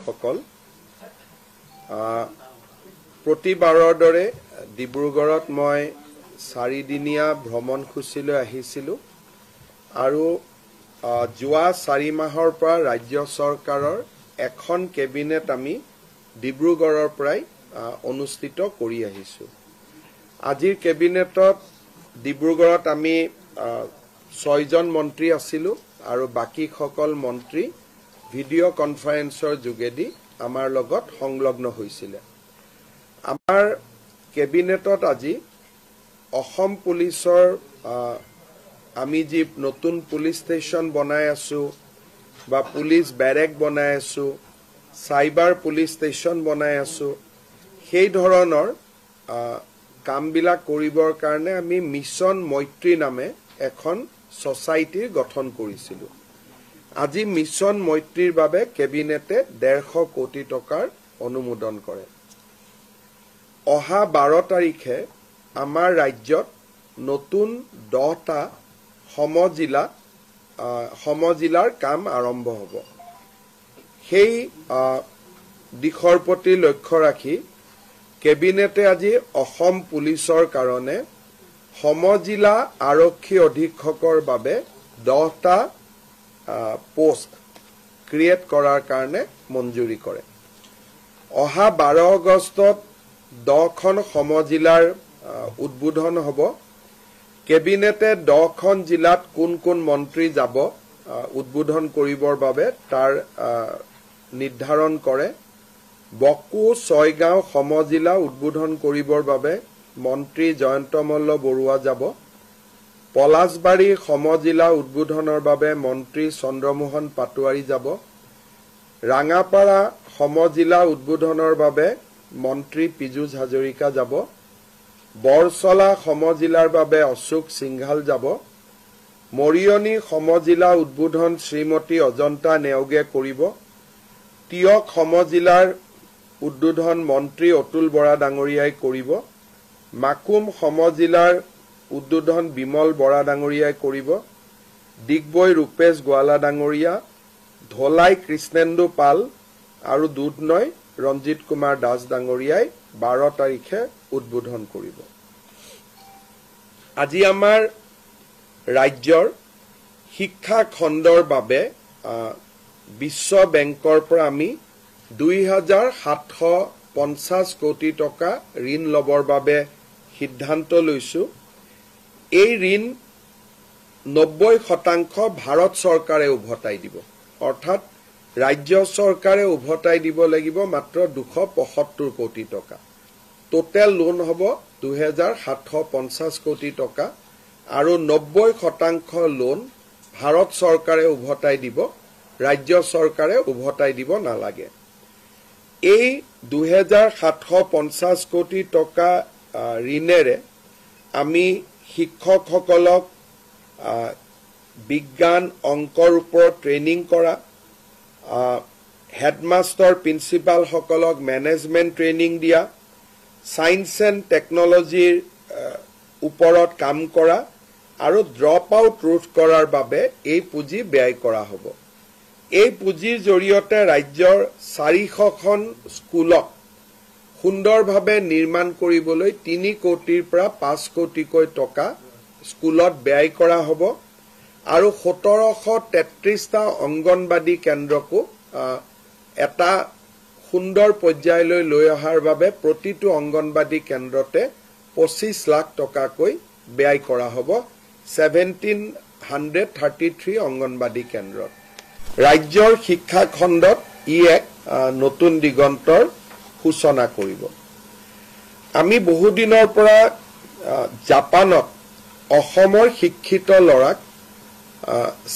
সকল প্ৰতিবাৰৰ দৰে ডিব্ৰুগড়ত মই 4 দিনীয়া ভ্ৰমণসূচীলৈ আহিছিলোঁ আৰু যোৱা 4 মাহৰ পৰা ৰাজ্য চৰকাৰৰ এখন কেবিনেট আমি ডিব্ৰুগড়ৰ পৰাই অনুষ্ঠিত কৰি আহিছোঁ। আজিৰ কেবিনেটত ডিব্ৰুগড়ত আমি 6 জন মন্ত্ৰী আছিলোঁ আৰু বাকি সকল মন্ত্ৰী ভিডিঅ' কনফাৰেন্সৰ যোগেদি আমাৰ লগত সংলগ্ন হৈছিল। আমাৰ কেবিনেটত আজি অসম পুলিচৰ আমি যি নতুন পুলিচ ষ্টেচন বনাই আছো বা পুলিচ ব্যাৰেক বনাই আছো, সাইবাৰ পুলিচ ষ্টেচন বনাই আছো, সেই ধৰণৰ কামবিলাক কৰিবৰ কাৰণে আমি মিছন মৈত্ৰী নামে এখন সোসাইটি গঠন কৰিছিলোঁ। আজি মিছন মৈত্ৰীৰ বাবে কেবিনেটে 150 কোটি টকাৰ অনুমোদন কৰে। অহা 12 তাৰিখে আমাৰ ৰাজ্যত নতুন 10টা সমজিলাৰ কাম আৰম্ভ হ'ব। সেই দিশৰ প্ৰতি লক্ষ্য ৰাখি কেবিনেটে আজি অসম পুলিচৰ কাৰণে সমজিলা আৰক্ষী অধীক্ষকৰ বাবে 10টা পোষ্ট ক্ৰিয়েট কৰাৰ কাৰণে মঞ্জুৰি কৰে। অহা 12 আগষ্টত 10খন সমজিলাৰ উদ্বোধন হ'ব। কেবিনেটে 10খন জিলাত কোন কোন মন্ত্ৰী যাব উদ্বোধন কৰিবৰ বাবে তাৰ নিৰ্ধাৰণ কৰে। বকো 6 গাঁও সমজিলা উদ্বোধন কৰিবৰ বাবে মন্ত্ৰী জয়ন্ত মল্ল বৰুৱা যাব। পলাশবাৰী সমজিলা উদ্বোধনৰ বাবে মন্ত্ৰী চন্দ্ৰমোহন পাটোৱাৰী যাব। ৰাঙাপাৰা সমজিলা উদ্বোধনৰ বাবে মন্ত্ৰী পীযুষ হাজৰিকা যাব। বৰছলা সমজিলাৰ বাবে অশোক সিংঘাল যাব। মৰিয়নি সমজিলা উদ্বোধন শ্ৰীমতী অজন্তা নেওগে কৰিব। তিয়ক সমজিলাৰ উদ্বোধন মন্ত্ৰী অতুল বৰা ডাঙৰীয়াই কৰিব। মাকুম সমজিলাৰ উদ্বোধন বিমল বৰা ডাঙৰীয়াই কৰিব। ডিগবৈ ৰূপেশ গোৱালা ডাঙৰীয়া, ধলাই কৃষ্ণেন্দু পাল আৰু দুধনৈ ৰঞ্জিত কুমাৰ দাস ডাঙৰীয়াই 12 তাৰিখে উদ্বোধন কৰিব। আজি আমাৰ ৰাজ্যৰ শিক্ষা খণ্ডৰ বাবে বিশ্ব বেংকৰ পৰা আমি 2750 কোটি টকা ঋণ লবৰ বাবে সিদ্ধান্ত লৈছো। এই ঋণ 90% ভাৰত চৰকাৰে উভতাই দিব, অৰ্থাৎ ৰাজ্য চৰকাৰে উভতাই দিব লাগিব মাত্ৰ 275 কোটি টকা। টোটেল লোন হ'ব 2750 কোটি টকা আৰু 90% লোন ভাৰত চৰকাৰে উভতাই দিব, ৰাজ্য চৰকাৰে উভতাই দিব নালাগে। এই 2750 কোটি টকা ঋণেৰে আমি শিক্ষকসকলক বিজ্ঞান অংকৰ ওপৰত ট্ৰেইনিং কৰা, হেডমাষ্টাৰ প্ৰিন্সিপালসকলক মেনেজমেণ্ট ট্ৰেইনিং দিয়া, সায়েন্স এণ্ড টেকনলজিৰ ওপৰত কাম কৰা আৰু ড্ৰপ আউট ৰোধ কৰাৰ বাবে এই পুঁজি ব্যয় কৰা হ'ব। এই পুঁজিৰ জৰিয়তে ৰাজ্যৰ 400খন স্কুলক সুন্দৰভাৱে নিৰ্মাণ কৰিবলৈ 3 কোটিৰ পৰা 5 কোটিকৈ টকা স্কুলত ব্যয় কৰা হ'ব আৰু 1733টা অংগনবাদী কেন্দ্ৰকো এটা সুন্দৰ পৰ্যায়লৈ লৈ অহাৰ বাবে প্ৰতিটো অংগনবাদী কেন্দ্ৰতে 25 লাখ টকাকৈ ব্যয় কৰা হ'ব। 1733 অংগনবাদী কেন্দ্ৰত ৰাজ্যৰ শিক্ষা খণ্ডত ই এক নতুন দিগন্তৰ সূচনা কৰিব। আমি বহুদিনৰ পৰা জাপানত অসমৰ শিক্ষিত ল'ৰাক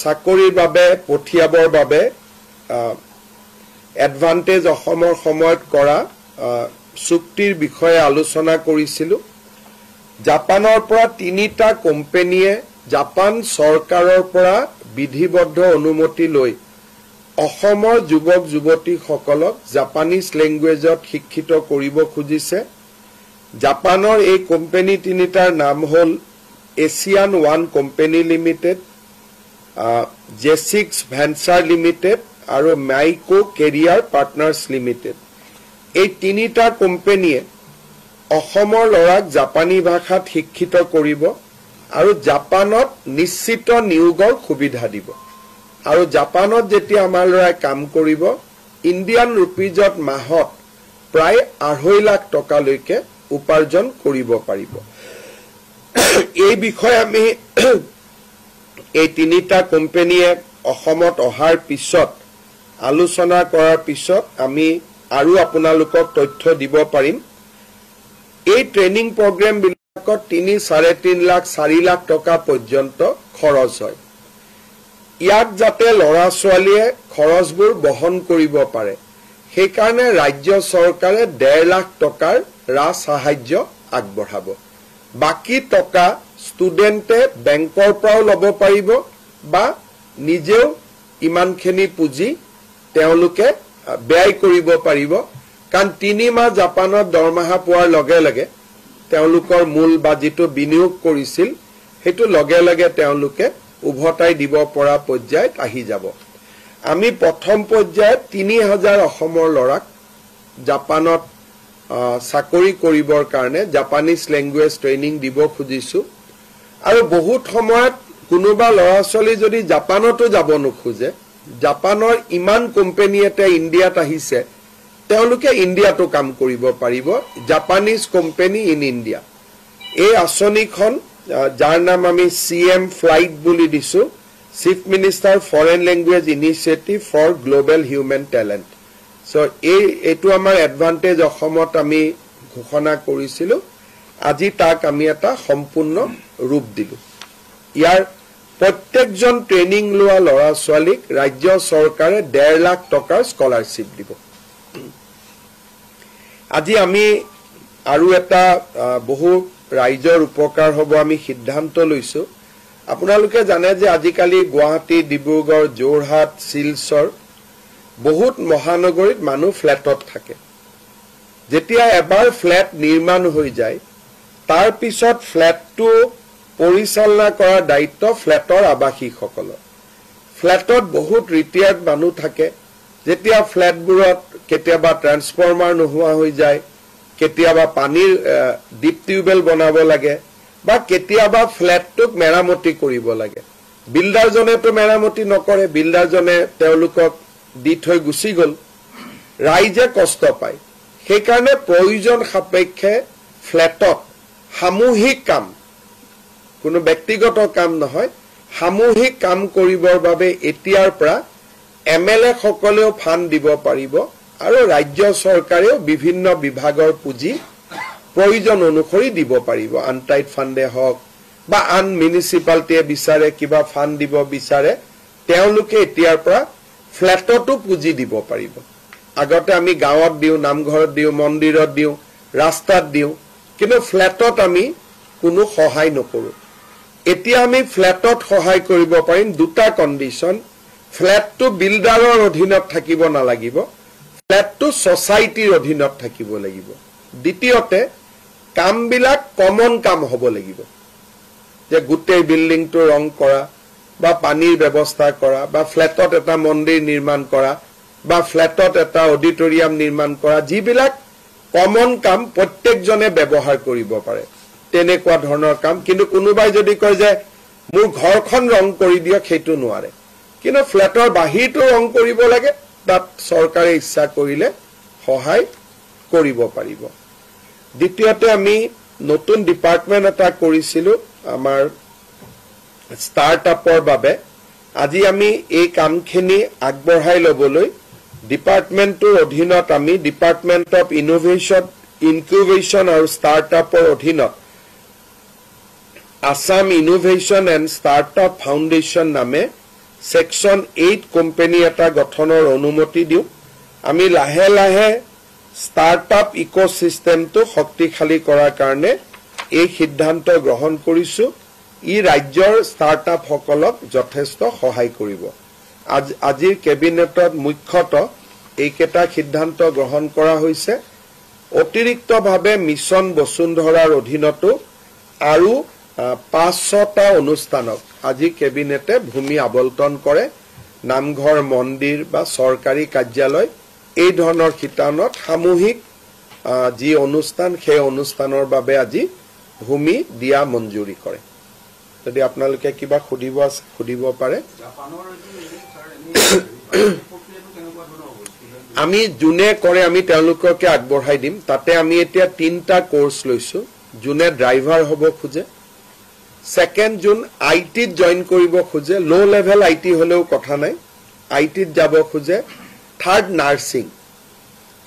চাকৰিৰ বাবে পঠিয়াবৰ বাবে এডভান্টেজ অসমৰ সময়ত কৰা চুক্তিৰ বিষয়ে আলোচনা কৰিছিলোঁ। জাপানৰ পৰা 3টা কোম্পানীয়ে জাপান চৰকাৰৰ পৰা বিধিবদ্ধ অনুমতি লৈ অসমৰ যুৱক যুৱতীসকলক জাপানীজ লেংগুৱেজত শিক্ষিত কৰিব খুজিছে। জাপানৰ এই কোম্পানী 3টাৰ নাম হ'ল এছিয়ান ওৱান কোম্পানী লিমিটেড, জেচিক্স ভেঞ্চাৰ লিমিটেড আৰু মাইকো কেৰিয়াৰ পাৰ্টনাৰ্ছ লিমিটেড এই তিনিটা কোম্পানীয়ে অসমৰ ল'ৰাক জাপানী ভাষাত শিক্ষিত কৰিব আৰু জাপানত নিশ্চিত নিয়োগৰ সুবিধা দিব আৰু জাপানত যেতিয়া আমাৰ ল'ৰাই কাম কৰিব ইণ্ডিয়ান ৰুপিজত মাহত প্ৰায় 2.5 লাখ টকালৈকে উপাৰ্জন কৰিব পাৰিব এই বিষয়ে আমি এই তিনিটা কোম্পানীয়ে অসমত অহাৰ পিছত আলোচনা কৰাৰ পিছত আমি আৰু আপোনালোকক তথ্য দিব পাৰিম এই ট্ৰেইনিং প্ৰগ্ৰাম বিলাকত 3.5 লাখ 4 লাখ টকা পৰ্যন্ত খৰচ হয় ইয়াত যাতে লৰা ছোৱালীয়ে খৰচবোৰ বহন কৰিব পাৰে সেই কাৰণে ৰাজ্য চৰকাৰে 1.5 লাখ টকাৰ ৰাজ সাহায্য আগবঢ়াব বাকি টকা ষ্টুডেন্টে বেংকৰ পৰাও ল'ব পাৰিব বা নিজেও ইমানখিনি পুঁজি তেওঁলোকে ব্যয় কৰিব পাৰিব কাৰণ 3 মাহ জাপানত দৰমহা পোৱাৰ লগে লগে তেওঁলোকৰ মূল বা যিটো বিনিয়োগ কৰিছিল হেতু লগে লগে তেওঁলোকে উভতাই দিব পৰা পৰ্যায়ত আহি যাব আমি প্ৰথম পৰ্যায়ত 3000 অসমৰ ল'ৰাক জাপানত চাকৰি কৰিবৰ কাৰণে জাপানীজ ল্যাঙ্গুৱেজ ট্ৰেইনিং দিব খুজিছো আৰু বহুত সময়ত কোনোবা ল'ৰা ছোৱালী যদি জাপানতো যাব নোখোজে জাপানৰ ইমান কোম্পানী এটা ইণ্ডিয়াত আহিছে তেওঁলোকে ইণ্ডিয়াতো কাম কৰিব পাৰিব জাপানীজ কোম্পানী ইন ইণ্ডিয়া এই আঁচনিখন যাৰ নাম আমি CM ফ্লাইট বুলি দিছো chief minister foreign language initiative for global human talent so এইটো আমাৰ এডভান্টেজ অসমত আমি ঘোষণা কৰিছিলো আজি তাক আমি এটা সম্পূৰ্ণ ৰূপ দিলো ইয়াৰ প্ৰত্যেকজন ট্ৰেইনিং লোৱা ল'ৰা ছোৱালীক ৰাজ্য চৰকাৰে 1.5 লাখ টকাৰ স্কলাৰশ্বিপ দিব আজি আমি আৰু এটা বহু ৰাইজৰ উপকাৰ হ'ব আমি সিদ্ধান্ত লৈছো আপোনালোকে জানে যে আজিকালি গুৱাহাটী ডিব্ৰুগড় যোৰহাট শিলচৰ বহুত মহানগৰীত মানুহ ফ্ল্যাটত থাকে যেতিয়া এবাৰ ফ্ল্যাট নিৰ্মাণ হৈ যায় তাৰ পিছত ফ্ল্যাটটো পৰিচালনা কৰাৰ দায়িত্ব ফ্ল্যাটৰ আবাসীসকলৰ ফ্ল্যাটত বহুত ৰিটায়াৰ্ড মানুহ থাকে যেতিয়া ফ্ল্যাটবোৰত কেতিয়াবা ট্ৰান্সফৰ্মাৰ নোহোৱা হৈ যায় কেতিয়াবা পানীৰ ডিপ টিউবেল বনাব লাগে বা কেতিয়াবা ফ্ল্যাটটোক মেৰামতি কৰিব লাগে বিল্ডাৰজনেতো মেৰামতি নকৰে বিল্ডাৰজনে তেওঁলোকক দি থৈ গুচি গল ৰাইজে কষ্ট পায় সেই কাৰণে প্ৰয়োজন সাপেক্ষে ফ্ল্যাটত সামূহিক কাম কোনো ব্যক্তিগত কাম নহয় সামূহিক কাম কৰিবৰ বাবে এতিয়াৰ পৰা MLA সকলেও ফান্ড দিব পাৰিব আৰু ৰাজ্য চৰকাৰেও বিভিন্ন বিভাগৰ পুঁজি প্ৰয়োজন অনুসৰি দিব পাৰিব আনটাইড ফান্ডে হওক বা আন মিউনিসিপালিটিয়ে বিচাৰে কিবা ফান্ড দিব বিচাৰে তেওঁলোকে এতিয়াৰ পৰা ফ্ল্যাটতো পুঁজি দিব পাৰিব আগতে আমি গাঁৱত দিও নামঘৰত দিও মন্দিৰত দিও ৰাস্তাত দিও কিন্তু ফ্ল্যাটত আমি কোনো সহায় নকৰো এতিয়া আমি ফ্ল্যাটত সহায় কৰিব পাৰিম দুটা কন্ডিশন ফ্ল্যাটটো বিল্ডাৰৰ অধীনত থাকিব নালাগিব ফ্ল্যাটটো সোসাইটিৰ অধীনত থাকিব লাগিব দ্বিতীয়তে কামবিলাক কমন কাম হ'ব লাগিব যে গোটেই বিল্ডিংটো ৰং কৰা বা পানীৰ ব্যৱস্থা কৰা বা ফ্ল্যাটত এটা মন্দিৰ নিৰ্মাণ কৰা বা ফ্ল্যাটত এটা অডিটৰিয়াম নিৰ্মাণ কৰা যিবিলাক কমন কাম প্ৰত্যেকজনে ব্যৱহাৰ কৰিব পাৰে তেনেকুৱা ধৰণৰ কাম কিন্তু কোনোবাই যদি কয় যে মোৰ ঘৰখন ৰং কৰি দিয়ক সেইটো নোৱাৰে কিন্তু ফ্ল্যাটৰ বাহিৰটো ৰং কৰিব লাগে তাত চৰকাৰে ইচ্ছা কৰিলে সহায় কৰিব পাৰিব দ্বিতীয়তে আমি নতুন ডিপাৰ্টমেন্ট এটা কৰিছিলো আমাৰ ষ্টাৰ্টআপৰ বাবে আজি আমি এই কামখিনি আগবঢ়াই লবলৈ ডিপাৰ্টমেন্টৰ অধীনত আমি ডিপাৰ্টমেন্ট অফ ইনকিউবেশ্যন আৰু ষ্টাৰ্টআপৰ অধীনত Assam innovation and startup foundation নামে সেকশন 8 কোম্পানী এটা গঠনৰ অনুমতি দিও আমি লাহে লাহে ষ্টাৰ্টআপ ইকোসিস্টেমটো শক্তিশালী কৰাৰ কাৰণে এই সিদ্ধান্ত গ্ৰহণ কৰিছো ই ৰাজ্যৰ ষ্টাৰ্টআপ সকলক যথেষ্ট সহায় কৰিব আজিৰ কেবিনেটত মুখ্যতঃ এইকেটা সিদ্ধান্ত গ্ৰহণ কৰা হৈছে অতিৰিক্তভাৱে মিছন বসুন্ধৰাৰ অধীনতো আৰু 500টা অনুষ্ঠানক আজি কেবিনেটে ভূমি আবণ্টন কৰে নামঘৰ মন্দিৰ বা চৰকাৰী কাৰ্যালয় এই ধৰণৰ শিতানত সামূহিক যি অনুষ্ঠান সেই অনুষ্ঠানৰ বাবে আজি ভূমি দিয়া মঞ্জুৰি কৰে যদি আপোনালোকে কিবা খুদিব পাৰে আমি জুনে কৰে আমি তেওঁলোককে আগবঢ়াই দিম তাতে আমি এতিয়া 3টা কোৰ্স লৈছো জুনে ড্ৰাইভাৰ হ'ব খুজে সেকেন্ড জুন আইটিত জয়েন কৰিব খুজে লো লেভেল আইটি হলেও কথা নাই আইটিত যাব খুজে থাৰ্ড নাৰ্সিং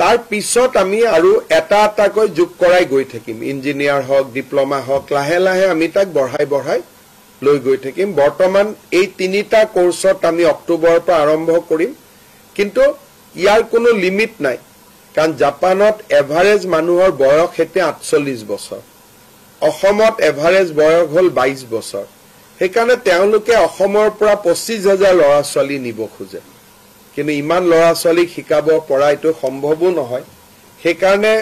তাৰ পিছত আমি আৰু এটাকৈ যোগ কৰাই গৈ থাকিম ইঞ্জিনিয়াৰ হক ডিপ্লোমা হক লাহে লাহে আমি তাক বঢ়াই লৈ গৈ থাকিম বৰ্তমান এই 3টা কোৰ্সত আমি অক্টোবৰৰ পৰা আৰম্ভ কৰিম কিন্তু ইয়াৰ কোনো লিমিট নাই কাৰণ জাপানত এভাৰেজ মানুহৰ বয়স হেতে 48 বছৰ অসমত এভাৰেজ বয়স হল 22 বছৰ সেইকাৰণে তেওঁলোকে অসমৰ পৰা 25000 ল'ৰা ছোৱালী নিব খোজে কিন্তু ইমান ল'ৰা ছোৱালী শিকাব পৰা এটো সম্ভৱো নহয় সেইকাৰণে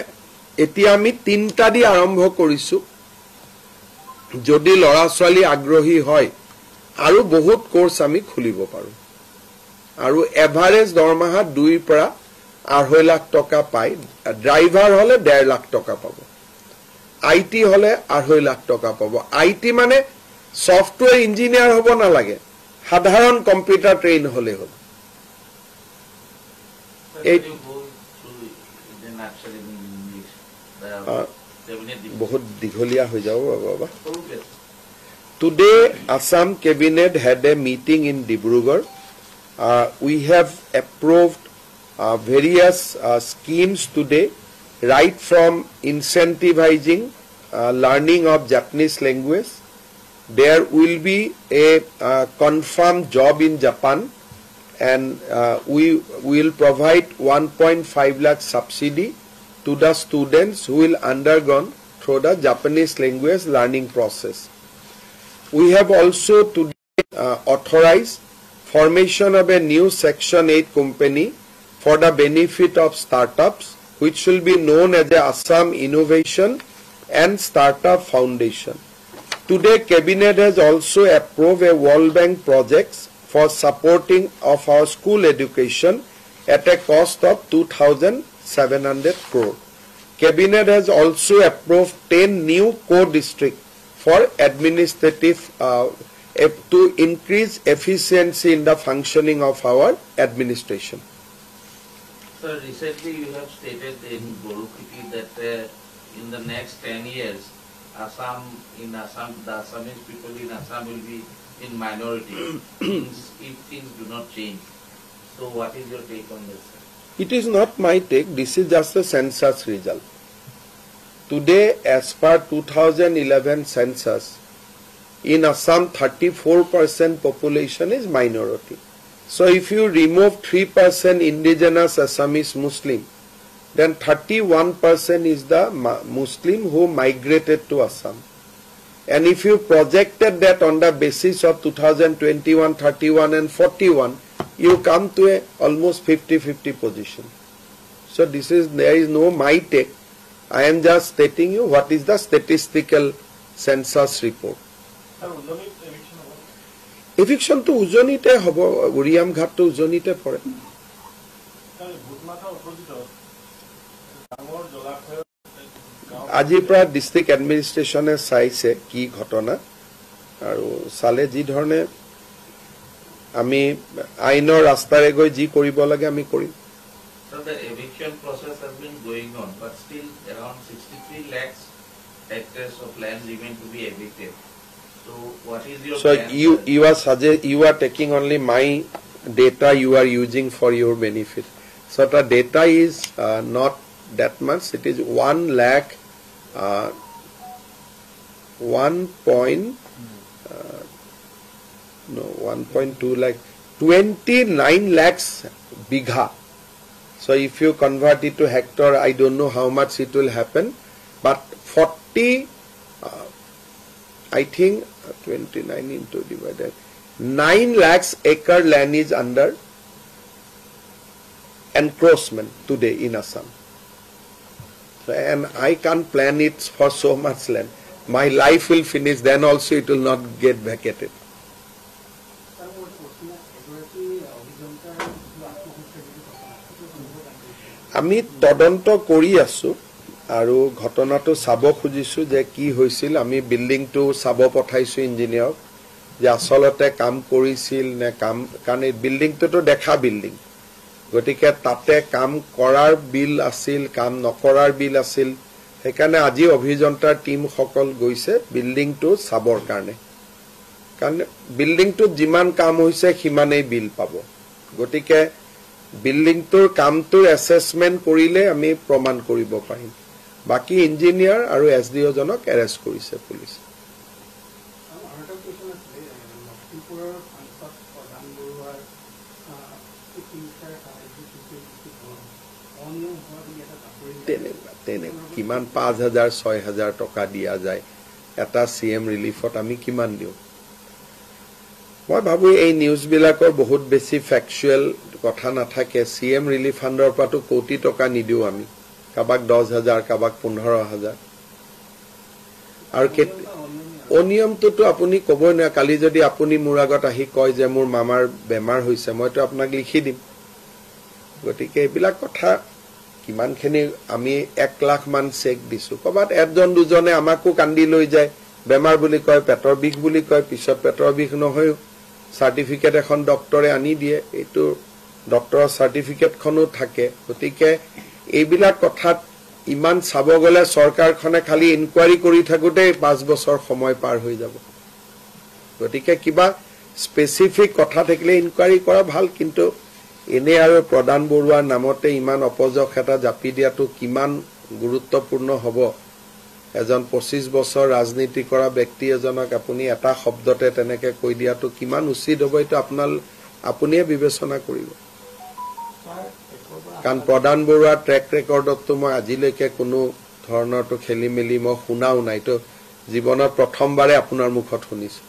এতিয়া আমি 3টা দি আৰম্ভ কৰিছো যদি ল'ৰা ছোৱালী আগ্ৰহী হয় আৰু বহুত কোৰ্স আমি খুলিব পাৰো আৰু এভাৰেজ দৰমহা 2 পৰা 2.5 লাখ টকা পাই ড্ৰাইভাৰ হলে 1.5 লাখ টকা পাব আইটি হলে 2.5 লাখ টকা পাব আইটি মানে সফটওয়্যার ইঞ্জিনিয়ার হব না লাগে সাধারণ কম্পিউটার ট্রেন হলে হল বহুত দীঘলীয়া হৈ যাব বাবা Today Assam cabinet had a meeting in Dibrugarh we have approved various schemes today right from incentivizing learning of Japanese language there will be a confirmed job in Japan and we will provide 1.5 lakh subsidy to the students who will undergone through the Japanese language learning process. We have also today authorized formation of a new Section 8 company for the benefit of startups which will be known as the Assam Innovation and Startup Foundation. Today, Cabinet has also approved a World Bank projects for supporting of our school education at a cost of 2,700 crore. Cabinet has also approved 10 new core districts for administrative to increase efficiency in the functioning of our administration. Sir, recently you have stated in Gorukiti that in the next 10 years, the Assamese people in Assam will be in minority if things do not change. So what is your take on this? It is not my take, this is just a census result. Today, as per 2011 census, in Assam 34% population is minority. So if you remove 3% indigenous Assamese Muslim, then 31% is the Muslim who migrated to Assam. And if you projected that on the basis of 2021, 31 and 41, you come to a almost 50-50 position. So there is no my take. I am just stating you what is the statistical census report. Eviction to Ujonite hobo Uriam Ghat to Ujonite for it. আজিৰ পৰা district এডমিনিষ্ট্ৰেশ্যনে চাইছে কি ঘটনা আৰু সালে যি ধৰণে আমি আইনৰ ৰাস্তাৰে গৈ যি কৰিব লাগে আমি কৰিম So the eviction process has been going on but still around 63 lakhs hectares of land remain to be evicted. So what is your plan? You are taking only my data you are using for your benefit. So the data is not that much. It is 1 lakh 1.2 lakh 29 lakhs bigha. So if you convert it to hectare, I don't know how much it will happen, but 40 I think 29 into divided 9 lakhs acre land is under encroachment today in Assam. And I can't plan it for so much land. My life will finish, then also it will not get vacated. আমি তদন্ত কৰি আছো আৰু ঘটনাটো চাব খুজিছো যে কি হৈছিল আমি বিল্ডিংটো চাব পঠাইছো ইঞ্জিনিয়াৰক যে আসলতে কাম কৰিছিল নে কাম কাৰণ এই বিল্ডিংটো দেখা বিল্ডিং গতিকে তাতে কাম কৰাৰ বিল আছিল কাম নকৰাৰ বিল আছিল সেইকাৰণে আজি অভিযন্তাৰ টিম সকল গৈছে বিল্ডিংটো চাবৰ কাৰণে কাৰণ বিল্ডিংটো যিমান কাম হৈছে সিমানেই বিল পাব গতিকে বিল্ডিংটোৰ কামটোৰ এছেছমেন্ট কৰিলে আমি প্ৰমাণ কৰিব পাৰিম বাকি ইঞ্জিনিয়াৰ আৰু এছডিও জনক এৰেষ্ট কৰিছে পুলিচ কিমান 5,000 6,000 টকা দিয়া যায় এটা সিএম ৰিলিফত আমি কিমান দিও মই ভাবো এই নিউজ বিলাকৰ বহুত বেছি ফ্যাকচুৱেল কথা নাথাকে সিএম ৰিলিফ ফাণ্ডৰ পৰাটো কোটি টকা নিদিও আমি কাবাক 10,000 কাবাক 15,000 আৰু অনিয়মটো আপুনি কবই না কালি যদি আপুনি মোৰ আগত আহি কয় যে মোৰ মামাৰ বেমাৰ হৈছে মইতো আপোনাক লিখি দিম গতিকে এইবিলাক কথা কিমানখিনি আমি 1 লাখ মান চেক দিছো কবাত একজন দুজনে আমাকো কান্দি লৈ যায় বেমাৰ বুলি কয় পেটৰ বিষ বুলি কয় পিছত পেটৰ বিষ নহয় সাৰ্টিফিকেট এখন ডক্টৰে আনি দিয়ে এটো ডক্টৰৰ সাৰ্টিফিকেটখনো থাকে গতিকে এইবিলাক কথাত ইমান চাব গলে সৰকাৰখনে খালি ইনকুৱাৰি কৰি থাকোতে 5 বছৰ সময় পাৰ হৈ যাব গতিকে কিবা স্পেসিফিক কথা থাকিলে ইনকুৱাৰি কৰা ভাল কিন্তু এনে আৰু প্ৰধান বৰুৱাৰ নামতে ইমান অপজক এটা জাপি দিয়াটো কিমান গুৰুত্বপূৰ্ণ হ'ব এজন 25 বছৰ ৰাজনীতি কৰা ব্যক্তি এজনক আপুনি এটা শব্দতে তেনেকে কৈ দিয়াটো কিমান উচিত হ'ব এটা আপুনিয়ে বিবেচনা কৰিব কাৰণ প্ৰধান বৰুৱাৰ ট্ৰেক ৰেকৰ্ডটো মই আজিলৈকে কোনো ধৰণৰটো খেলি মেলি মই শুনাও নাই তো জীৱনত প্ৰথমবাৰে আপোনাৰ মুখত শুনিছো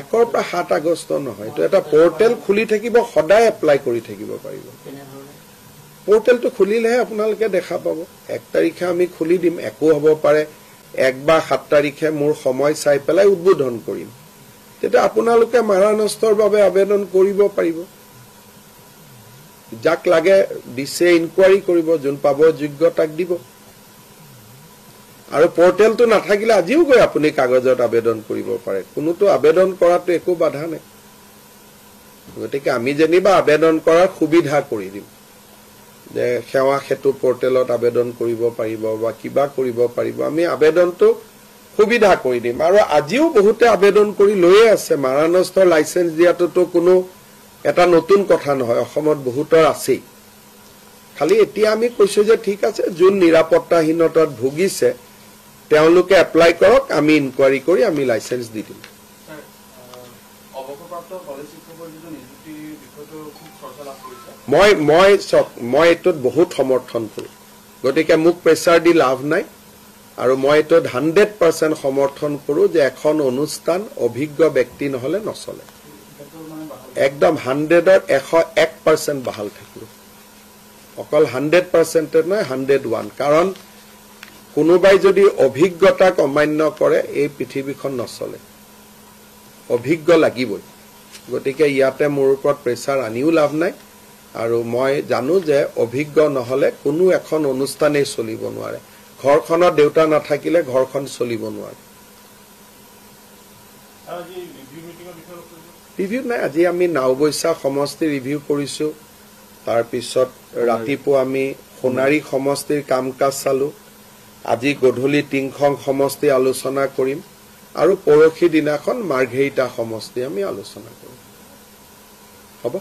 একৰ পৰা 7 আগষ্ট নহয় তো এটা পোৰ্টেল খুলি থাকিব সদায় এপ্লাই কৰি থাকিব পাৰিব পোৰ্টেলটো খুলিলেহে আপোনালোকে দেখা পাব 1 তাৰিখে আমি খুলি দিম একো হ'ব পাৰে 1 বা 7 তাৰিখে মোৰ সময় চাই পেলাই উদ্বোধন কৰিম তেতে আপোনালোকে মাৰানষ্টৰ বাবে আবেদন কৰিব পাৰিব যাক লাগে দিছে ইনকুৱাৰি কৰিব যোন পাব যোগ্যতাক দিব আৰু পোৰ্টেলটো নাথাকিলে আজিও গৈ আপুনি কাগজত আবেদন কৰিব পাৰে কোনোটো আবেদন কৰাটো একো বাধা নাই গতিকে আমি যেনিবা আবেদন কৰাৰ সুবিধা কৰি দিম যে সেৱা হেতু পোৰ্টেলত আবেদন কৰিব পাৰিব বা কিবা কৰিব পাৰিব আমি আবেদনটো সুবিধা কৰি দিম আৰু আজিও বহুতে আবেদন কৰি লৈয়ে আছে মাৰানষ্টৰ লাইসেন্স দিয়াটো কোনো এটা নতুন কথা নহয় অসমত বহুতৰ আছে খালি এতিয়া আমি কৈছো যে ঠিক আছে যোন নিৰাপত্তাহীনতাত ভুগিছে তেওঁলোকে এপ্লাই কৰক আমি ইনকুৱাৰি কৰি আমি লাইসেন্স দি দিম অৱকাপ্ত কলেজ শিক্ষকৰ যিটো নিযুক্তি বিষয়টো খুব চৰ্চা লাভ কৰিছে মই এটোত বহুত সমৰ্থন কৰো গতিকে মোক প্ৰেছাৰ দি লাভ নাই আৰু মই এটোত 100% সমৰ্থন কৰো যে এখন অনুষ্ঠান অভিজ্ঞ ব্যক্তি নহলে নচলে একদম 100ৰ 101% বহাল থাকিব অকল 100% নহয় 101 কাৰণ কোনোবাই যদি অভিজ্ঞতাক অমান্য কৰে এই পৃথিৱীখন নচলে অভিজ্ঞ লাগিবই গতিকে ইয়াতে মোৰ ওপৰত প্ৰেছাৰ আনিও লাভ নাই আৰু মই জানো যে অভিজ্ঞ নহলে কোনো এখন অনুষ্ঠানেই চলিব নোৱাৰে ঘৰখনৰ দেউতা নাথাকিলে ঘৰখন চলিব নোৱাৰে আজি ৰিভিউ মিটিংৰ বিষয়ে ৰিভিউ নাই আজি আমি নাওবৈচা সমষ্টি ৰিভিউ কৰিছো তাৰ পিছত ৰাতিপুৱা আমি সোণাৰী সমষ্টিৰ কামকাজ চালো আজি গধূলি টিংখং সমষ্টি আলোচনা কৰিম আৰু পৰখি দিনাখন মাৰ্ঘেৰিটা সমষ্টি আমি আলোচনা কৰিম হ'ব